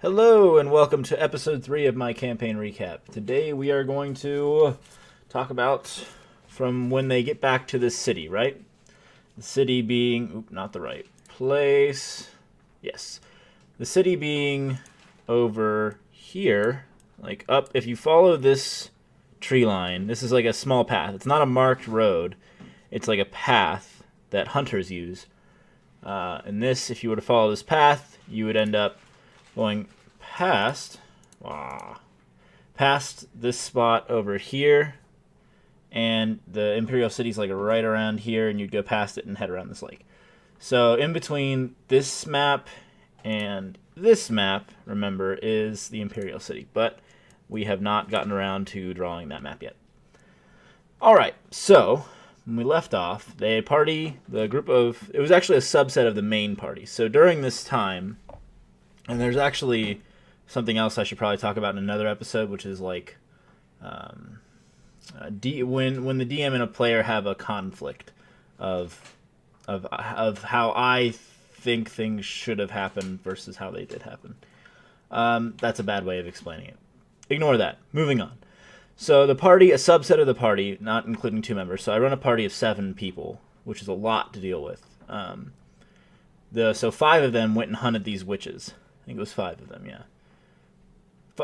Hello and welcome to episode 3 of my campaign recap. Today we are going to talk about from when they get back to the city, right? The city being, not the right place. Yes. The city being over here, like up, if you follow this tree line, this is like a small path. It's not a marked road. It's like a path that hunters use. And this, if you were to follow this path, you would end up going past this spot over here, and the Imperial City's like right around here, and you'd go past it and head around this lake. So in between this map and this map, remember, is the Imperial City, but we have not gotten around to drawing that map yet. Alright, so when we left off, it was actually a subset of the main party. So during this time, and there's actually something else I should probably talk about in another episode, which is like when the DM and a player have a conflict of how I think things should have happened versus how they did happen. That's a bad way of explaining it. Ignore that. Moving on. So the party, a subset of the party, not including 2 members. So I run a party of 7 people, which is a lot to deal with. So 5 of them went and hunted these witches. I think it was 5 of them, yeah.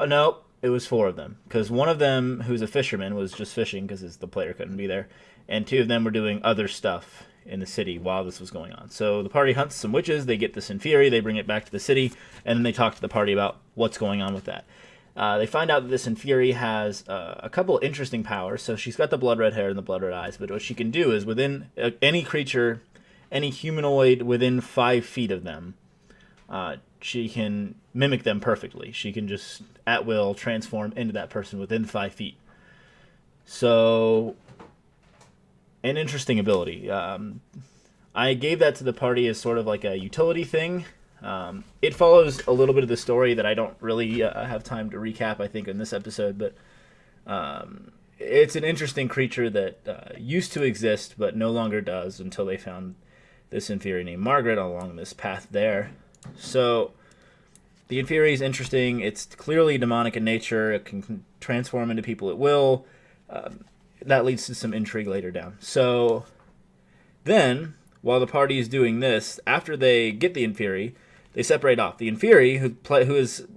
No, it was 4 of them. Because one of them, who's a fisherman, was just fishing because the player couldn't be there. And 2 of them were doing other stuff in the city while this was going on. So the party hunts some witches, they get this Inferi, they bring it back to the city, and then they talk to the party about what's going on with that. They find out that this Inferi has a couple interesting powers. So she's got the blood red hair and the blood red eyes, but what she can do is within any creature, any humanoid within 5 feet of them, she can mimic them perfectly. She can just, at will, transform into that person within 5 feet. So, an interesting ability. I gave that to the party as sort of like a utility thing. It follows a little bit of the story that I don't really have time to recap, I think, in this episode, but it's an interesting creature that used to exist, but no longer does until they found this Inferi named Margaret along this path there. So the Inferi is interesting. It's clearly demonic in nature. It can transform into people at will. That leads to some intrigue later down. So then, while the party is doing this, after they get the Inferi, they separate off. The Inferi, who has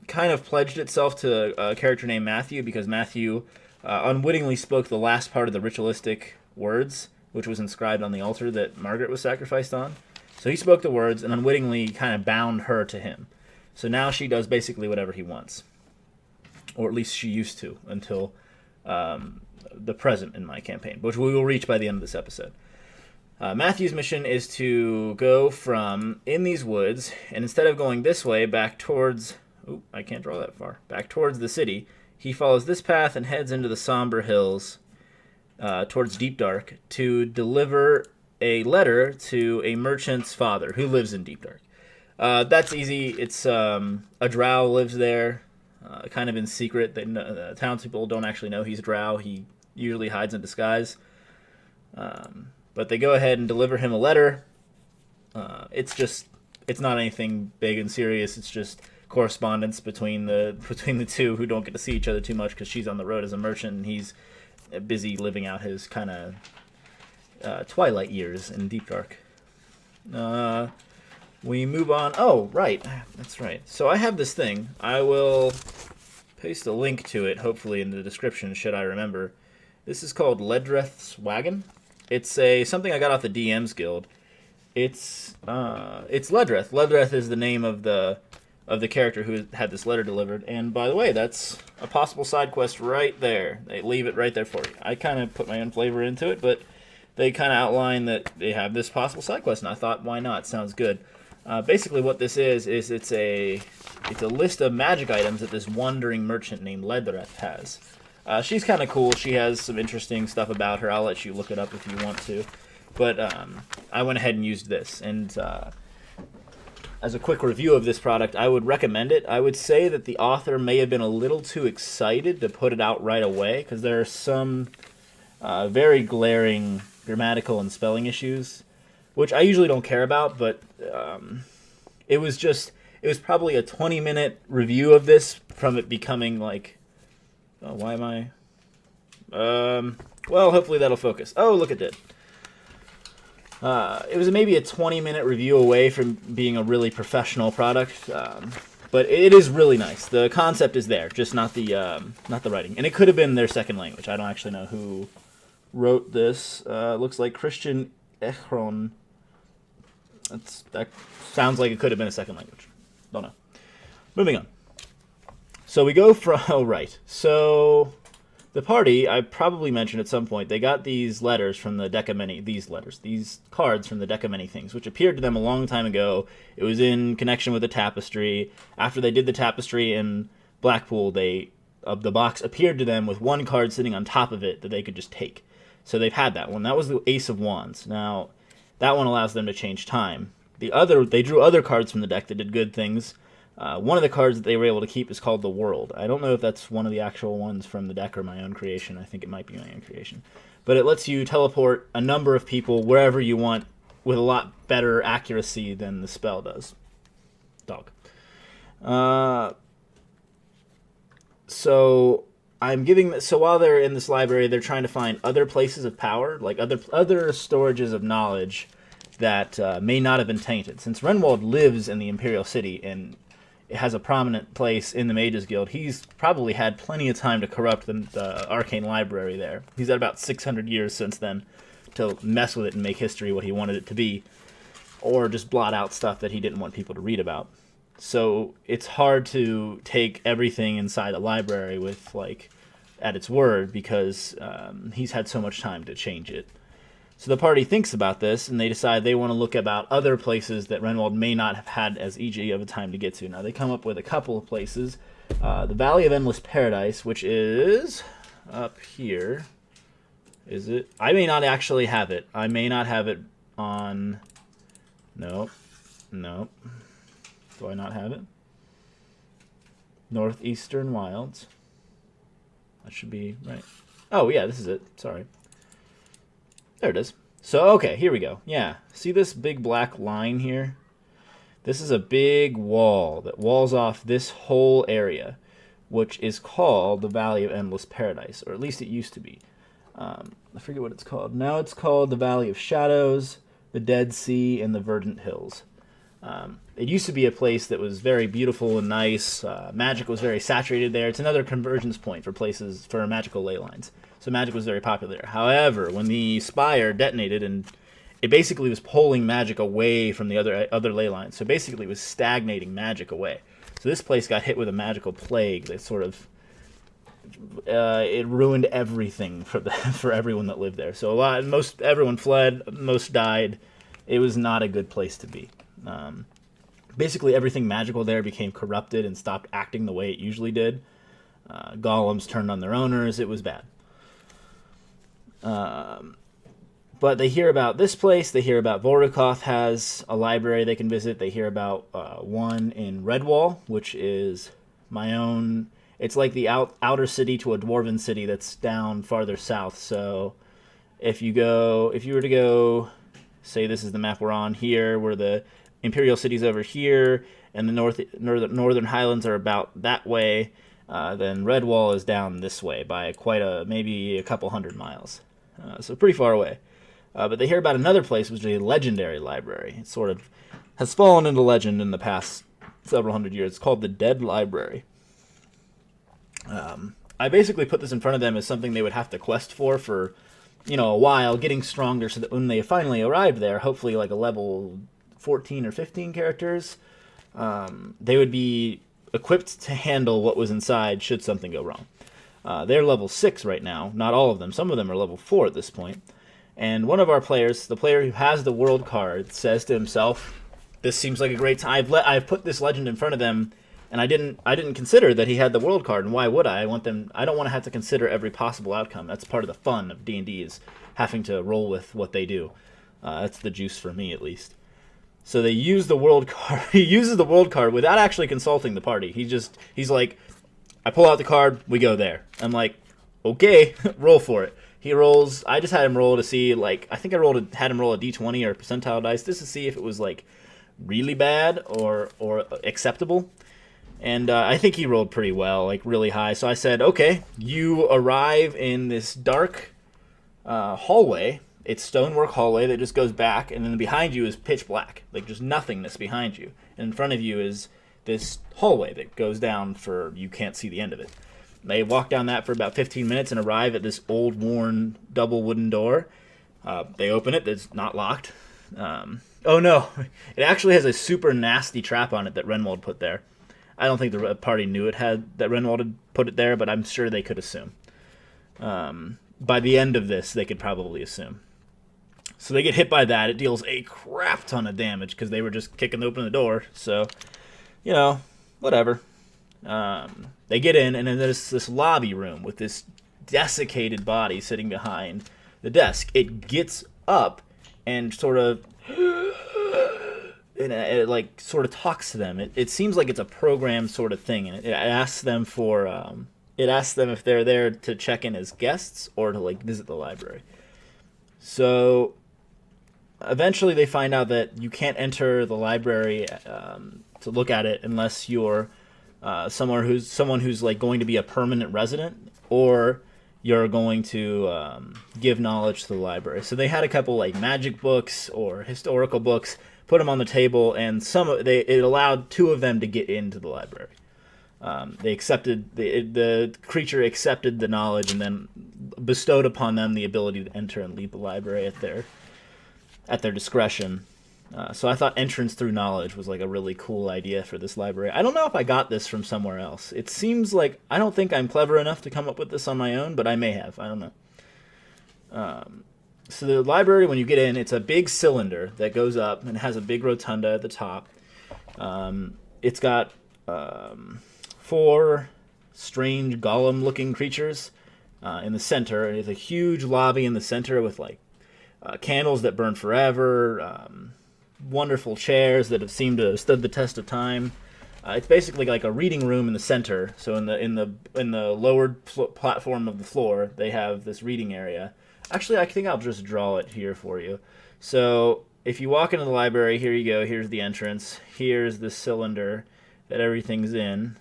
kind of pledged itself to a character named Matthew, because Matthew unwittingly spoke the last part of the ritualistic words, which was inscribed on the altar that Margaret was sacrificed on. So he spoke the words and unwittingly kind of bound her to him. So now she does basically whatever he wants. Or at least she used to, until the present in my campaign, which we will reach by the end of this episode. Matthew's mission is to go from in these woods, and instead of going this way back towards... I can't draw that far. Back towards the city, he follows this path and heads into the somber hills towards Deep Dark to deliver a letter to a merchant's father who lives in Deep Dark. That's easy. It's a drow lives there, kind of in secret. The townspeople don't actually know he's a drow. He usually hides in disguise. But they go ahead and deliver him a letter. It's not anything big and serious. It's just correspondence between the two who don't get to see each other too much because she's on the road as a merchant and he's busy living out his kind of twilight years in Deep Dark. We move on. Oh, right. That's right. So I have this thing. I will paste a link to it, hopefully, in the description, should I remember. This is called Ledreth's Wagon. It's something I got off the DM's Guild. It's Ledreth. Ledreth is the name of the character who had this letter delivered. And by the way, that's a possible side quest right there. They leave it right there for you. I kind of put my own flavor into it, but they kind of outline that they have this possible side quest, and I thought, why not? Sounds good. Basically, what this is it's a list of magic items that this wandering merchant named Ledreth has. She's kind of cool. She has some interesting stuff about her. I'll let you look it up if you want to. But I went ahead and used this. And as a quick review of this product, I would recommend it. I would say that the author may have been a little too excited to put it out right away, because there are some very glaring grammatical and spelling issues, which I usually don't care about, but it was just... It was probably a 20-minute review of this from it becoming like, oh, why am I? Well, hopefully that'll focus. Oh, look at it. It was maybe a 20-minute review away from being a really professional product, but it is really nice. The concept is there, just not the writing. And it could have been their second language. I don't actually know who wrote this. Looks like Christian Echron. That sounds like it could have been a second language. Don't know. Moving on. So we go from... Oh, right. So the party, I probably mentioned at some point, they got these letters from the Deck of Many... These cards from the Deck of Many Things, which appeared to them a long time ago. It was in connection with the tapestry. After they did the tapestry in Blackpool, the box appeared to them with one card sitting on top of it that they could just take. So they've had that one. That was the Ace of Wands. Now, that one allows them to change time. They drew other cards from the deck that did good things. One of the cards that they were able to keep is called the World. I don't know if that's one of the actual ones from the deck or my own creation. I think it might be my own creation. But it lets you teleport a number of people wherever you want with a lot better accuracy than the spell does. Dog. So while they're in this library, they're trying to find other places of power, like other storages of knowledge that may not have been tainted. Since Renwald lives in the Imperial City and it has a prominent place in the Mages Guild, he's probably had plenty of time to corrupt the Arcane Library there. He's had about 600 years since then to mess with it and make history what he wanted it to be, or just blot out stuff that he didn't want people to read about. So it's hard to take everything inside a library with, like, at its word, because he's had so much time to change it. So the party thinks about this, and they decide they want to look about other places that Renwald may not have had as easy of a time to get to. Now, they come up with a couple of places. The Valley of Endless Paradise, which is up here. Is it? I may not actually have it. I may not have it on... Nope. Do I not have it? Northeastern Wilds. That should be right. Oh, yeah, this is it. Sorry. There it is. So, okay, here we go. Yeah, see this big black line here? This is a big wall that walls off this whole area, which is called the Valley of Endless Paradise, or at least it used to be. I forget what it's called. Now it's called the Valley of Shadows, the Dead Sea, and the Verdant Hills. It used to be a place that was very beautiful and nice. Magic was very saturated there. It's another convergence point for magical ley lines. So magic was very popular there. However, when the Spire detonated, and it basically was pulling magic away from the other ley lines. So basically it was stagnating magic away. So this place got hit with a magical plague that sort of... it ruined everything for everyone that lived there. So everyone fled, most died. It was not a good place to be. Basically everything magical there became corrupted and stopped acting the way it usually did. Golems turned on their owners. It was bad. But they hear about this place. They hear about Vorukoth has a library they can visit. They hear about one in Redwall, which is my own... It's like the outer city to a dwarven city that's down farther south. So if you were to go, say this is the map we're on here, where the Imperial City's over here, and the Northern Highlands are about that way, then Redwall is down this way by maybe a couple hundred miles. So pretty far away. But they hear about another place, which is a legendary library. It sort of has fallen into legend in the past several hundred years. It's called the Dead Library. I basically put this in front of them as something they would have to quest for a while, getting stronger, so that when they finally arrived there, hopefully like a level 14 or 15 characters, they would be equipped to handle what was inside should something go wrong. They're level 6 right now, not all of them. Some of them are level 4 at this point. And one of our players, the player who has the world card, says to himself, this seems like a great time. I've put this legend in front of them, and I didn't consider that he had the world card, and why would I? I don't want to have to consider every possible outcome. That's part of the fun of D&D, is having to roll with what they do. That's the juice for me, at least. So they use the world card. He uses the world card without actually consulting the party. He's like, I pull out the card, we go there. I'm like, okay, roll for it. He rolls. I just had him roll to see, I think had him roll a d20 or a percentile dice just to see if it was really bad or acceptable. And I think he rolled pretty well, like really high. So I said, okay, you arrive in this dark hallway. It's stonework hallway that just goes back, and then behind you is pitch black, like just nothingness behind you. And in front of you is this hallway that goes down for you can't see the end of it. They walk down that for about 15 minutes and arrive at this old, worn, double wooden door. They open it. It's not locked. Oh no, it actually has a super nasty trap on it that Renwald put there. I don't think the party knew it had that Renwald had put it there, but I'm sure they could assume. By the end of this, they could probably assume. So they get hit by that. It deals a crap ton of damage because they were just kicking open the door. So, whatever. They get in, and then there's this lobby room with this desiccated body sitting behind the desk. It gets up and sort of it like sort of talks to them. It seems like it's a programmed sort of thing, and it asks them for it asks them if they're there to check in as guests or to like visit the library. So eventually they find out that you can't enter the library to look at it unless you're someone who's like going to be a permanent resident, or you're going to give knowledge to the library. So they had a couple like magic books or historical books, put them on the table, and it allowed two of them to get into the library. They accepted the creature accepted the knowledge and then bestowed upon them the ability to enter and leave the library at their discretion. So I thought entrance through knowledge was like a really cool idea for this library. I don't know if I got this from somewhere else. It seems like I don't think I'm clever enough to come up with this on my own, but I may have. I don't know. So the library, when you get in, it's a big cylinder that goes up and has a big rotunda at the top. It's got 4 strange golem-looking creatures in the center. It's a huge lobby in the center with like candles that burn forever, wonderful chairs that have seemed to have stood the test of time. It's basically like a reading room in the center. So in the lowered platform of the floor, they have this reading area. Actually, I think I'll just draw it here for you. So if you walk into the library, here you go. Here's the entrance. Here's the cylinder that everything's in.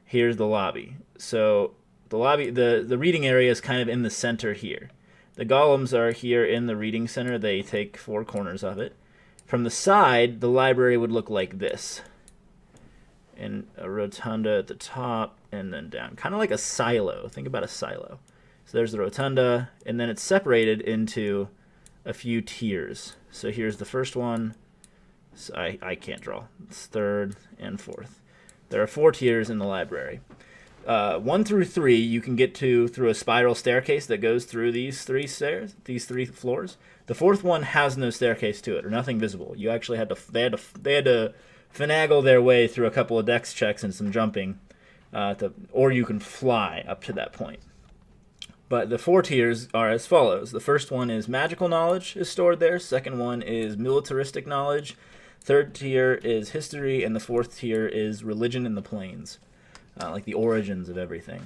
Here's the lobby. So the lobby, the reading area is kind of in the center here. The golems are here in the reading center. They take 4 corners of it. From the side, the library would look like this. And a rotunda at the top and then down. Kind of like a silo. Think about a silo. So there's the rotunda, and then it's separated into a few tiers. So here's the first one. So I can't draw. It's 3rd and 4th. There are 4 tiers in the library. 1 through 3 you can get to through a spiral staircase that goes through these 3 stairs, these 3 floors. The 4th one has no staircase to it, or nothing visible. You actually had to they had to finagle their way through a couple of dex checks and some jumping, or you can fly up to that point. But the 4 tiers are as follows. The first one is magical knowledge is stored there. Second one is militaristic knowledge. 3rd tier is history, and the 4th tier is religion in the planes, like the origins of everything.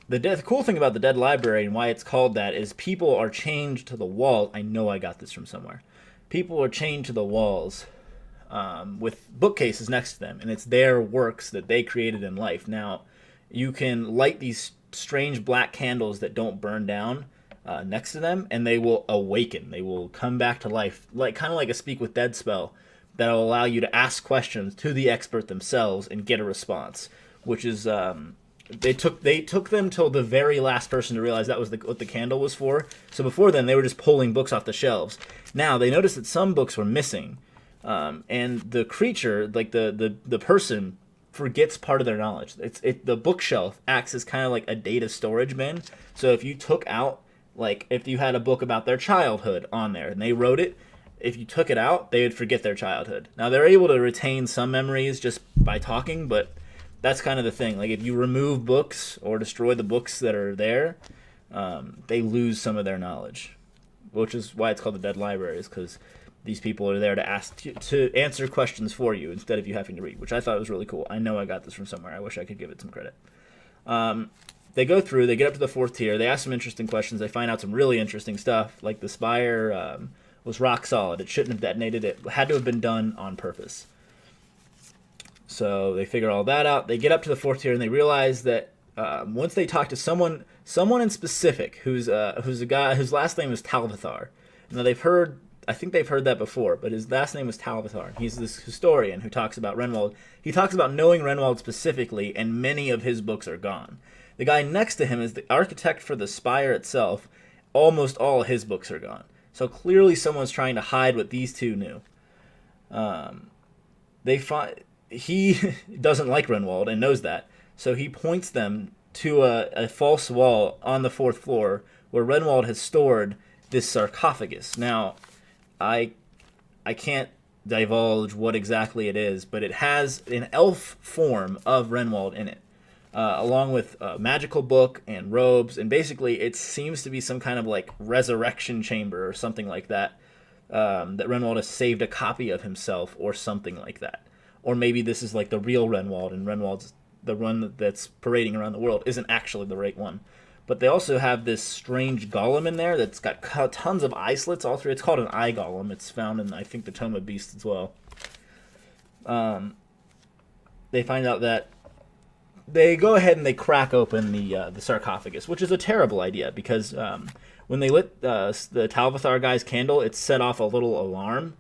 The cool thing about the Dead Library and why it's called that is people are chained to the wall. I know I got this from somewhere. People are chained to the walls with bookcases next to them, and it's their works that they created in life. Now, you can light these strange black candles that don't burn down next to them, and they will awaken. They will come back to life, like kind of like a Speak with Dead spell that will allow you to ask questions to the expert themselves and get a response, which is they took them till the very last person to realize that was what the candle was for. So before then, they were just pulling books off the shelves. Now they noticed that some books were missing, and the creature, like the person, forgets part of their knowledge. The bookshelf acts as kind of like a data storage bin. So if you took out, like if you had a book about their childhood on there and they wrote it, if you took it out, they would forget their childhood. Now they're able to retain some memories just by talking, but that's kind of the thing. Like if you remove books or destroy the books that are there, they lose some of their knowledge, which is why it's called the Dead Library, is because these people are there to answer questions for you instead of you having to read, which I thought was really cool. I know I got this from somewhere. I wish I could give it some credit. They go through, they get up to the 4th tier, they ask some interesting questions, they find out some really interesting stuff, like the spire was rock solid. It shouldn't have detonated. It had to have been done on purpose. So they figure all that out. They get up to the fourth tier and they realize that once they talk to someone in specific, who's a guy whose last name is Talvathar. Now I think they've heard that before, but his last name was Talvathar. He's this historian who talks about Renwald. He talks about knowing Renwald specifically, and many of his books are gone. The guy next to him is the architect for the spire itself. Almost all his books are gone. So clearly someone's trying to hide what these two knew. He doesn't like Renwald and knows that, so he points them to a false wall on the fourth floor where Renwald has stored this sarcophagus. Now, I can't divulge what exactly it is, but it has an elf form of Renwald in it, along with a magical book and robes, and basically it seems to be some kind of like resurrection chamber or something like that, that Renwald has saved a copy of himself or something like that. Or maybe this is like the real Renwald, and Renwald's the one that's parading around the world isn't actually the right one. But they also have this strange golem in there that's got tons of eye slits all through. It's called an eye golem. It's found in, I think, the Tome of Beasts as well. They find out that they go ahead and they crack open the sarcophagus, which is a terrible idea because when they lit the Talvathar guy's candle, it set off a little alarm,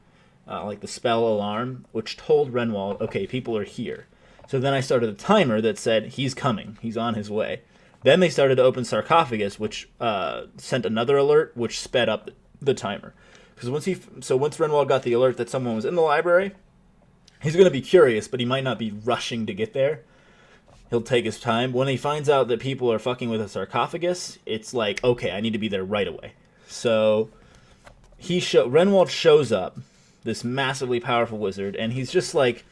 like the spell alarm, which told Renwald, okay, people are here. So then I started a timer that said, he's coming, he's on his way. Then they started to open sarcophagus, which sent another alert, which sped up the timer. Because once Renwald got the alert that someone was in the library, he's going to be curious, but he might not be rushing to get there. He'll take his time. When he finds out that people are fucking with a sarcophagus, it's like, okay, I need to be there right away. So Renwald shows up, this massively powerful wizard, and he's just like,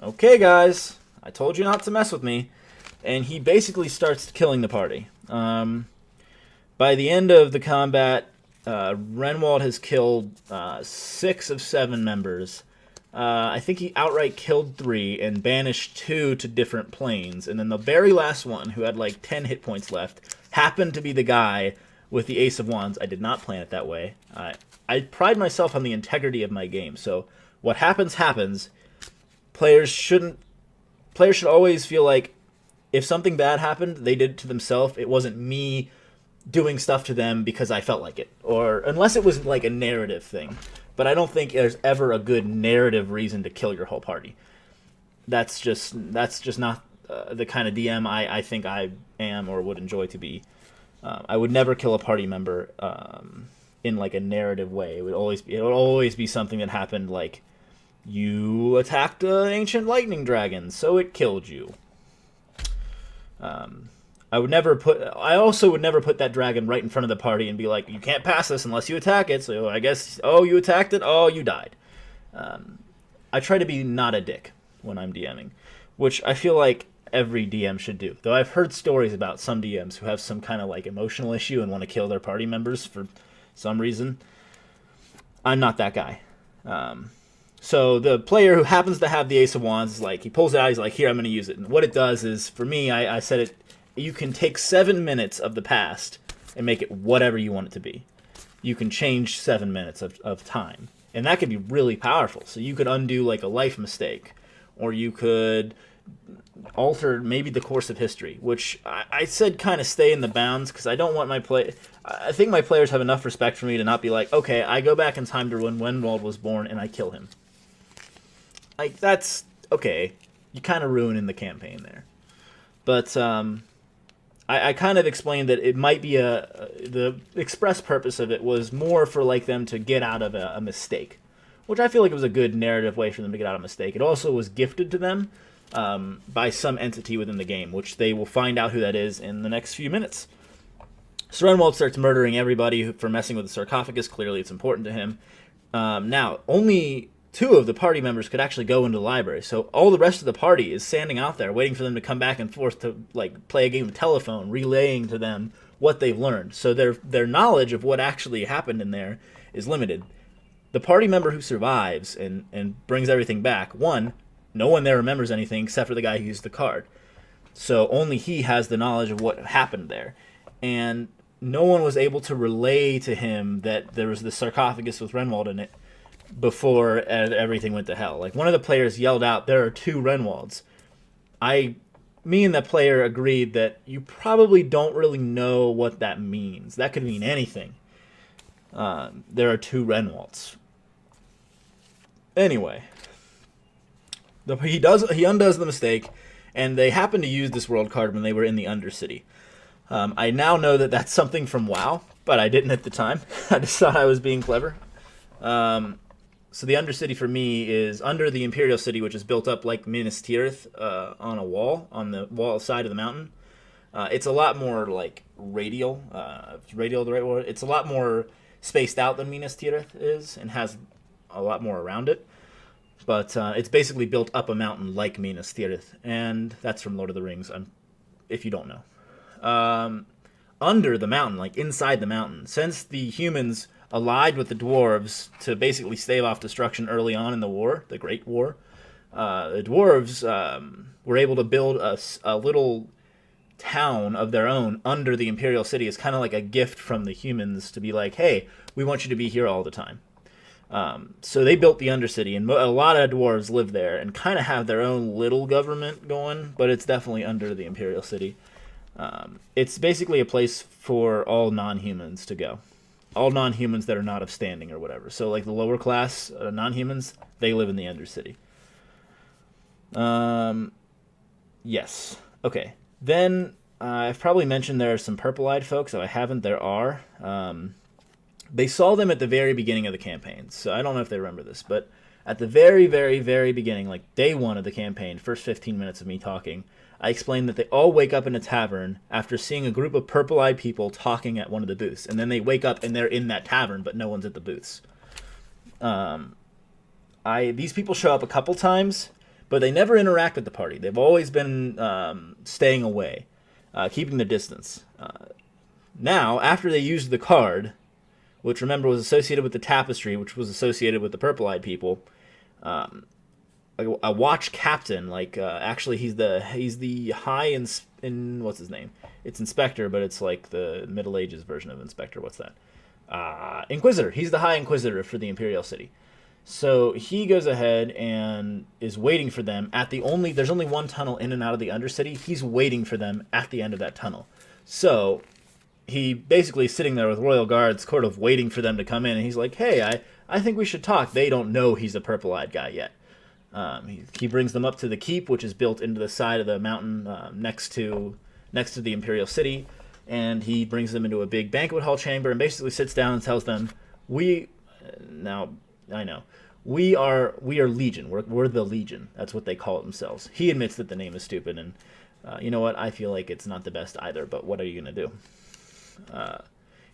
okay, guys, I told you not to mess with me. And he basically starts killing the party. By the end of the combat, Renwald has killed 6 of 7 members. I think he outright killed 3 and banished 2 to different planes. And then the very last one, who had like 10 hit points left, happened to be the guy with the Ace of Wands. I did not plan it that way. I pride myself on the integrity of my game. So what happens. Players should always feel like if something bad happened, they did it to themselves. It wasn't me doing stuff to them because I felt like it. Or unless it was like a narrative thing. But I don't think there's ever a good narrative reason to kill your whole party. That's just not the kind of DM I think I am or would enjoy to be. I would never kill a party member in like a narrative way. It would always be something that happened, like you attacked an ancient lightning dragon, so it killed you. I also would never put that dragon right in front of the party and be like, you can't pass this unless you attack it. So I guess, you attacked it. Oh, you died. I try to be not a dick when I'm DMing, which I feel like every DM should do. Though I've heard stories about some DMs who have some kind of like emotional issue and want to kill their party members for some reason. I'm not that guy. So the player who happens to have the Ace of Wands is like, he pulls it out, he's like, here, I'm going to use it. And what it does is, for me, I said it, you can take 7 minutes of the past and make it whatever you want it to be. You can change 7 minutes of time. And that could be really powerful. So you could undo like a life mistake, or you could alter maybe the course of history, which I said kind of stay in the bounds because I don't want I think my players have enough respect for me to not be like, okay, I go back in time to when Renwald was born and I kill him. Like, that's okay. You kind of ruining the campaign there. But I kind of explained that it might be the express purpose of it was more for like them to get out of a mistake, which I feel like it was a good narrative way for them to get out of a mistake. It also was gifted to them by some entity within the game, which they will find out who that is in the next few minutes. So Renwald starts murdering everybody for messing with the sarcophagus. Clearly it's important to him. Now, only 2 of the party members could actually go into the library, so all the rest of the party is standing out there waiting for them to come back and forth to like play a game of telephone, relaying to them what they've learned. So their knowledge of what actually happened in there is limited. The party member who survives and brings everything back, no one there remembers anything except for the guy who used the card. So only he has the knowledge of what happened there. And no one was able to relay to him that there was the sarcophagus with Renwald in it before everything went to hell. Like, one of the players yelled out, "There are 2 Renwalds." Me and the player agreed that you probably don't really know what that means. That could mean anything. There are 2 Renwalds. Anyway, he undoes the mistake, and they happen to use this world card when they were in the Undercity. I now know that that's something from WoW, but I didn't at the time. I just thought I was being clever. So the Undercity for me is under the Imperial City, which is built up like Minas Tirith on a wall, on the wall side of the mountain. It's a lot more like radial. Is radial the right word? It's a lot more spaced out than Minas Tirith is, and has a lot more around it. But it's basically built up a mountain like Minas Tirith, and that's from Lord of the Rings, if you don't know. Under the mountain, like inside the mountain, since the humans allied with the dwarves to basically stave off destruction early on in the war, the Great War, the dwarves were able to build a little town of their own under the Imperial City as kind of like a gift from the humans to be like, hey, we want you to be here all the time. So they built the Undercity, and a lot of dwarves live there and kind of have their own little government going, but it's definitely under the Imperial City. It's basically a place for all non-humans to go. All non-humans that are not of standing or whatever. So like the lower class non-humans, they live in the Undercity. Yes. Okay. Then I've probably mentioned there are some purple-eyed folks. If I haven't, there are. They saw them at the very beginning of the campaign. So I don't know if they remember this, but at the very, very, very beginning, like day 1 of the campaign, first 15 minutes of me talking, I explained that they all wake up in a tavern after seeing a group of purple-eyed people talking at one of the booths. And then they wake up and they're in that tavern, but no one's at the booths. These people show up a couple times, but they never interact with the party. They've always been staying away, keeping their distance. Now, after they used the card, which remember was associated with the tapestry, which was associated with the purple-eyed people, a watch captain, actually he's the high in what's his name? It's Inspector, but it's like the Middle Ages version of Inspector. What's that? Inquisitor. He's the High Inquisitor for the Imperial City. So he goes ahead and is waiting for them at there's only one tunnel in and out of the Undercity. He's waiting for them at the end of that tunnel. So he basically is sitting there with royal guards, sort of waiting for them to come in, and he's like, hey, I think we should talk. They don't know he's a purple-eyed guy yet. He brings them up to the keep, which is built into the side of the mountain next to the Imperial City, and he brings them into a big banquet hall chamber and basically sits down and tells them, we are Legion. We're the Legion. That's what they call it themselves. He admits that the name is stupid, and you know what? I feel like it's not the best either, but what are you going to do?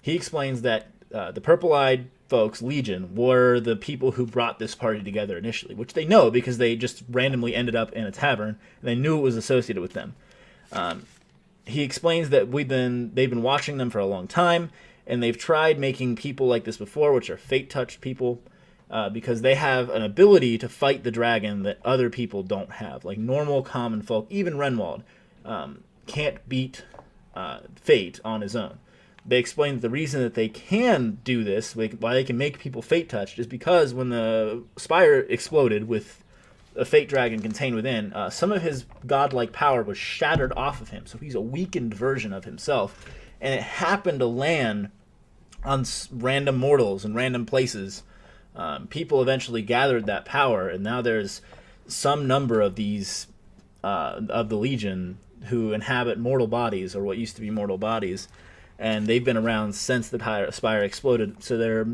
He explains that the purple-eyed folks, Legion, were the people who brought this party together initially, which they know because they just randomly ended up in a tavern, and they knew it was associated with them. He explains that they've been watching them for a long time, and they've tried making people like this before, which are fate-touched people, because they have an ability to fight the dragon that other people don't have. Like normal common folk, even Renwald, can't beat fate on his own. They explain that the reason that they can do this, why they can make people fate-touched, is because when the spire exploded with a fate dragon contained within, some of his godlike power was shattered off of him, so he's a weakened version of himself, and it happened to land on random mortals and random places. People eventually gathered that power, and now there's some number of these of the Legion who inhabit mortal bodies, or what used to be mortal bodies, and they've been around since the spire exploded, so they're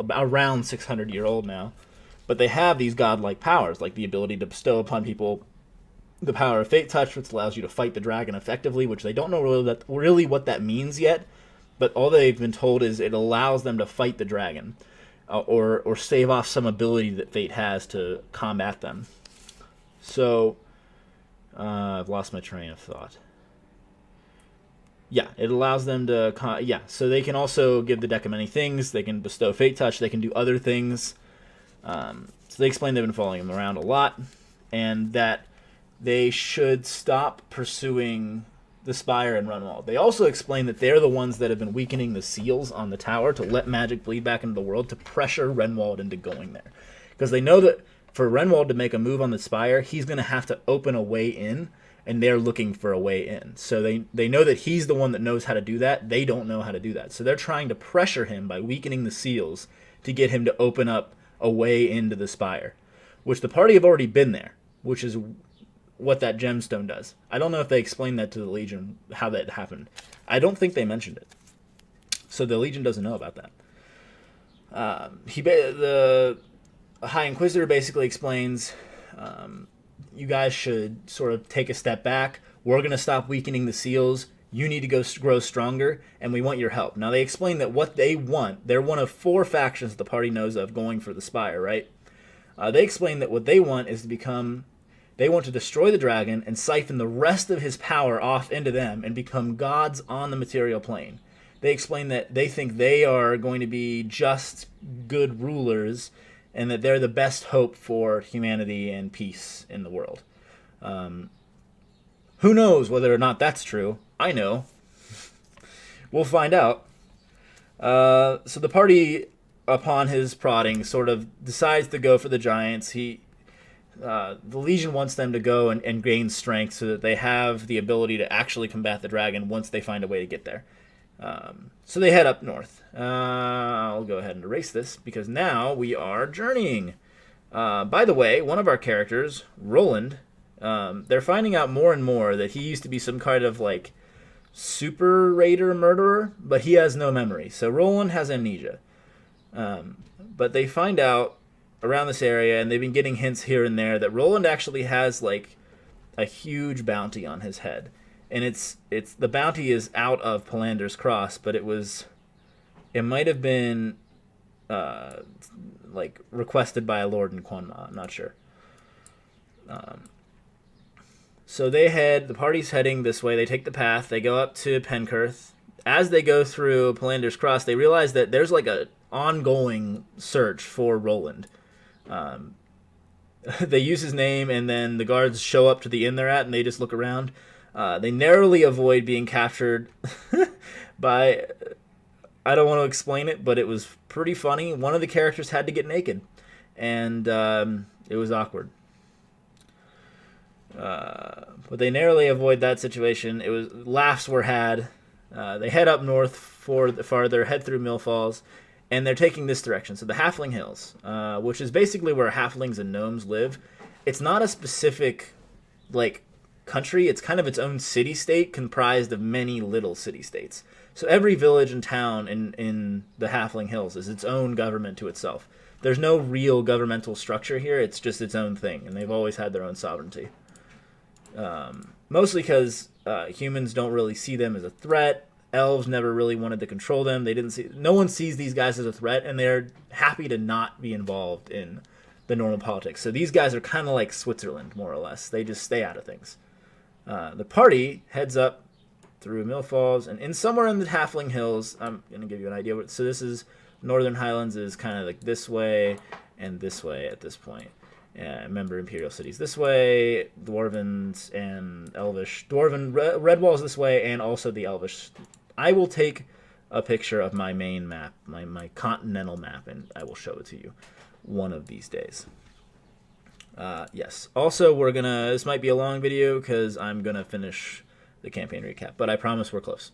around 600-year-old now. But they have these godlike powers, like the ability to bestow upon people the power of Fate Touch, which allows you to fight the dragon effectively, which they don't know really what that means yet, but all they've been told is it allows them to fight the dragon, or stave off some ability that Fate has to combat them. So, I've lost my train of thought. Yeah, it allows them to... so they can also give the deck of many things. They can bestow Fate Touch. They can do other things. So they explain they've been following him around a lot, and that they should stop pursuing the Spire and Runwald. They also explain that they're the ones that have been weakening the seals on the tower to let magic bleed back into the world to pressure Renwald into going there. Because they know that for Renwald to make a move on the Spire, he's going to have to open a way in, and they're looking for a way in. So they know that he's the one that knows how to do that. They don't know how to do that. So they're trying to pressure him by weakening the seals to get him to open up a way into the Spire, which the party have already been there, which is what that gemstone does. I don't know if they explained that to the Legion, how that happened. I don't think they mentioned it. So the Legion doesn't know about that. The High Inquisitor basically explains, you guys should sort of take a step back. We're going to stop weakening the seals. You need to go grow stronger, and we want your help. Now, they explain that what they want, they're one of 4 factions the party knows of going for the Spire, right? They explain that what they want is to become... They want to destroy the dragon and siphon the rest of his power off into them and become gods on the material plane. They explain that they think they are going to be just good rulers and that they're the best hope for humanity and peace in the world. Who knows whether or not that's true? I know. We'll find out. So the party, upon his prodding, sort of decides to go for the giants. The Legion wants them to go and gain strength so that they have the ability to actually combat the dragon once they find a way to get there. So they head up north. I'll go ahead and erase this because now we are journeying. By the way, one of our characters, Roland, they're finding out more and more that he used to be some kind of like super raider murderer, but he has no memory. So Roland has amnesia. But they find out around this area, and they've been getting hints here and there, that Roland actually has like a huge bounty on his head. And it's the bounty is out of Palander's Cross, but it might have been like requested by a lord in Quanma. I'm not sure. So the party's heading this way. They take the path. They go up to Penkirth. As they go through Palander's Cross, they realize that there's like a ongoing search for Roland. They use his name, and then the guards show up to the inn they're at, and they just look around. They narrowly avoid being captured by... I don't want to explain it, but it was pretty funny. One of the characters had to get naked, and it was awkward. But they narrowly avoid that situation. Laughs were had. They head up north farther, head through Mill Falls, and they're taking this direction. So the Halfling Hills, which is basically where halflings and gnomes live. It's not a specific like country. It's kind of its own city-state comprised of many little city-states. So every village and town in the Halfling Hills is its own government to itself. There's no real governmental structure here. It's just its own thing, and they've always had their own sovereignty. Mostly because humans don't really see them as a threat. Elves never really wanted to control them. No one sees these guys as a threat, and they're happy to not be involved in the normal politics. So these guys are kind of like Switzerland, more or less. They just stay out of things. The party heads up through Mill Falls, and somewhere in the Halfling Hills, I'm going to give you an idea. So this is Northern Highlands is kind of like this way and this way at this point. Remember, Imperial City's this way, Dwarvens and Elvish. Redwall's this way, and also the Elvish. I will take a picture of my main map, my continental map, and I will show it to you one of these days. Yes. Also, this might be a long video because I'm going to finish the campaign recap, but I promise we're close.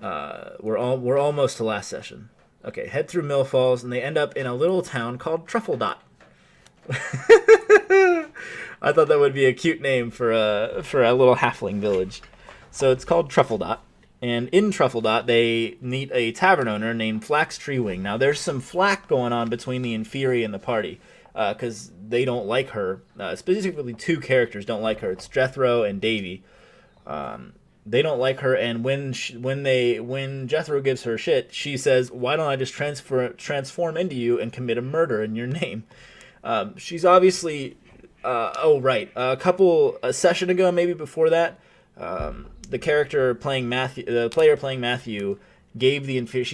We're almost to last session. Okay, head through Mill Falls, and they end up in a little town called Truffledot. I thought that would be a cute name for a little halfling village. So it's called Truffledot. And in Truffledot, they meet a tavern owner named Flax Treewing. Now, there's some flack going on between the Inferi and the party, because they don't like her. Specifically, 2 characters don't like her. It's Jethro and Davy. They don't like her, and when Jethro gives her shit, she says, "Why don't I just transform into you and commit a murder in your name?" She's obviously, a session ago, maybe before that, the player playing Matthew gave the Inferi,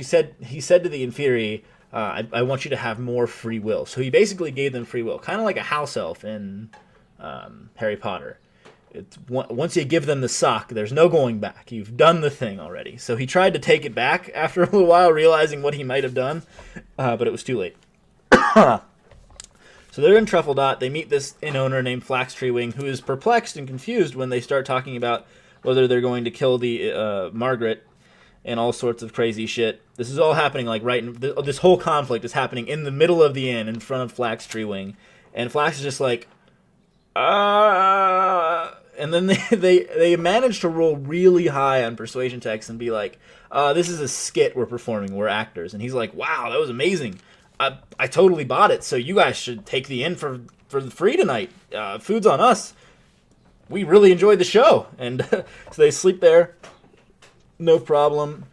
he said to the Inferi, I want you to have more free will. So he basically gave them free will, kind of like a house elf in Harry Potter. once you give them the sock, there's no going back. You've done the thing already. So he tried to take it back after a little while, realizing what he might have done, but it was too late. So they're in Truffledot. They meet this inn owner named Flax Treewing, who is perplexed and confused when they start talking about whether they're going to kill the Margaret and all sorts of crazy shit. This is all happening like right in this whole conflict is happening in the middle of the inn in front of Flax Treewing, and Flax is just like, and then they manage to roll really high on persuasion checks and be like, this is a skit we're performing, we're actors. And he's like, wow, that was amazing. I totally bought it, so you guys should take the inn for free tonight. Food's on us. We really enjoyed the show. And so they sleep there, no problem.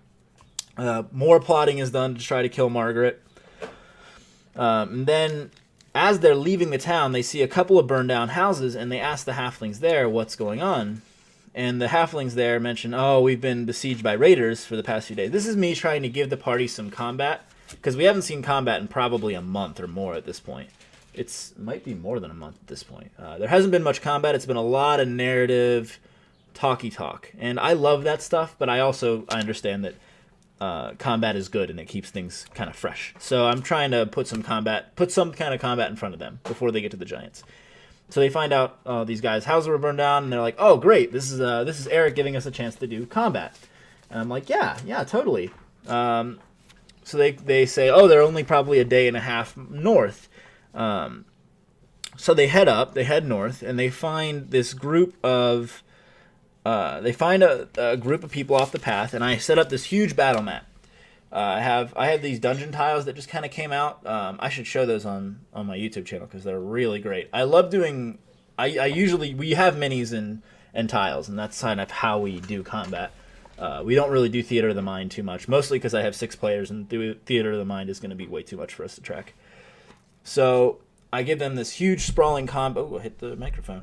More plotting is done to try to kill Margaret. And then as they're leaving the town, they see a couple of burned down houses, and they ask the halflings there what's going on. And the halflings there mention, oh, we've been besieged by raiders for the past few days. This is me trying to give the party some combat, because we haven't seen combat in probably a month or more at this point. It might be more than a month at this point. There hasn't been much combat. It's been a lot of narrative, talky talk. And I love that stuff, but I understand that combat is good and it keeps things kind of fresh. So I'm trying to put some kind of combat in front of them before they get to the giants. So they find out these guys' houses were burned down, and they're like, oh, great, this is Eric giving us a chance to do combat. And I'm like, yeah, totally. So they say, oh, they're only probably a day and a half north. So they head north, and they find this group of, a group of people off the path, and I set up this huge battle map. I have these dungeon tiles that just kind of came out. I should show those on my YouTube channel because they're really great. I love doing. We have minis and tiles, and that's kind of how we do combat. We don't really do Theater of the Mind too much, mostly because I have 6 players, and Theater of the Mind is going to be way too much for us to track. So I give them this huge sprawling I hit the microphone.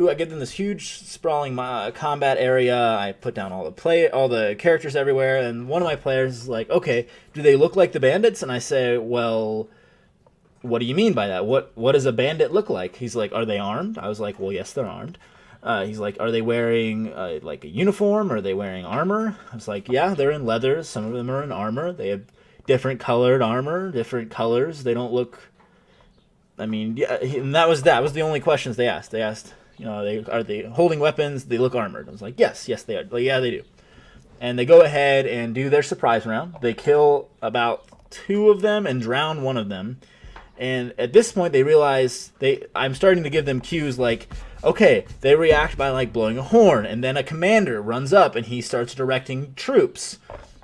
I give them this huge sprawling combat area. I put down all the characters everywhere, and one of my players is like, okay, do they look like the bandits? And I say, well, what do you mean by that? What does a bandit look like? He's like, are they armed? I was like, well, yes, they're armed. He's like, are they wearing like a uniform? Are they wearing armor? I was like, yeah, they're in leathers. Some of them are in armor. They have different colored armor, different colors. They don't look. I mean, yeah, and that was the only questions they asked. They asked, are they holding weapons? They look armored. I was like, yes, they are. Like, yeah, they do. And they go ahead and do their surprise round. They kill about 2 of them and drown one of them. And at this point, they realize I'm starting to give them cues like, okay, they react by like blowing a horn, and then a commander runs up and he starts directing troops.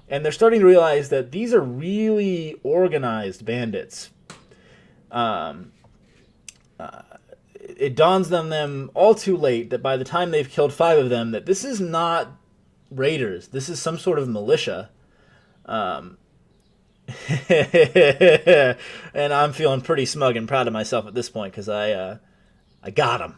And they're starting to realize that these are really organized bandits. It dawns on them all too late that by the time they've killed 5 of them, that this is not raiders. This is some sort of militia. And I'm feeling pretty smug and proud of myself at this point because I got them.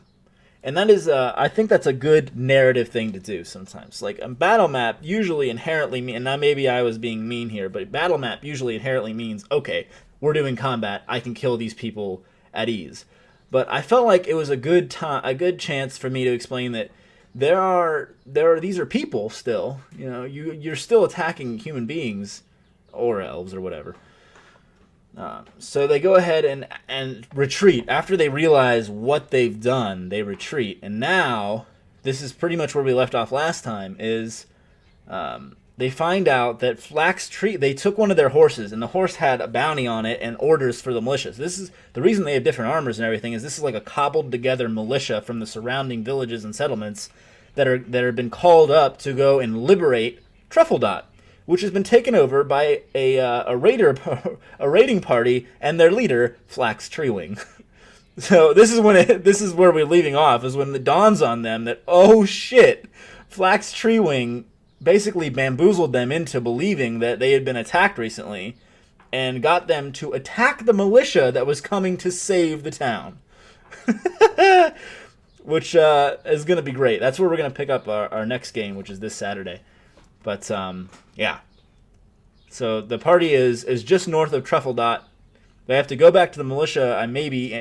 And that is, I think that's a good narrative thing to do sometimes. Like, a battle map usually inherently means, and now maybe I was being mean here, but battle map usually inherently means, okay, we're doing combat, I can kill these people at ease. But I felt like it was a good chance for me to explain that these are people still. You're still attacking human beings, or elves, or whatever. So they go ahead and retreat. After they realize what they've done, they retreat. And now, this is pretty much where we left off last time, is they find out that they took one of their horses, and the horse had a bounty on it and orders for the militias. This is the reason they have different armors and everything, is this is like a cobbled together militia from the surrounding villages and settlements that have been called up to go and liberate Truffledot, which has been taken over by a raiding party and their leader, Flax Treewing. So this is where we're leaving off, is when it dawns on them that, oh shit, Flax Treewing basically bamboozled them into believing that they had been attacked recently and got them to attack the militia that was coming to save the town. Which is going to be great. That's where we're going to pick up our next game, which is this Saturday. But, yeah. So the party is just north of Truffledot. They have to go back to the militia.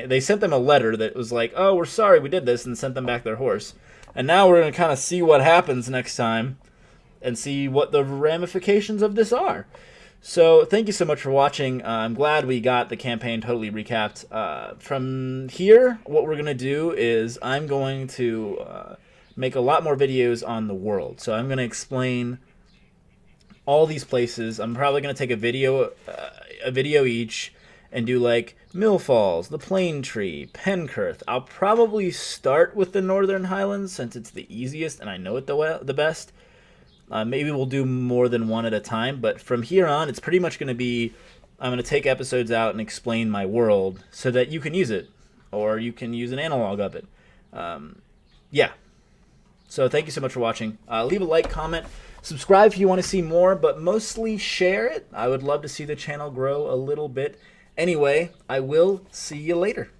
They sent them a letter that was like, oh, we're sorry we did this, and sent them back their horse. And now we're going to kind of see what happens next time and see what the ramifications of this are. So thank you so much for watching. I'm glad we got the campaign totally recapped. From here, what we're going to do is I'm going to make a lot more videos on the world. So I'm going to explain all these places. I'm probably going to take a video each and do like Mill Falls, the Plane Tree, Penkirth. I'll probably start with the Northern Highlands since it's the easiest and I know it the best. Maybe we'll do more than one at a time, but from here on, it's pretty much going to be, I'm going to take episodes out and explain my world so that you can use it, or you can use an analog of it. Yeah. So thank you so much for watching. Leave a like, comment, subscribe if you want to see more, but mostly share it. I would love to see the channel grow a little bit. Anyway, I will see you later.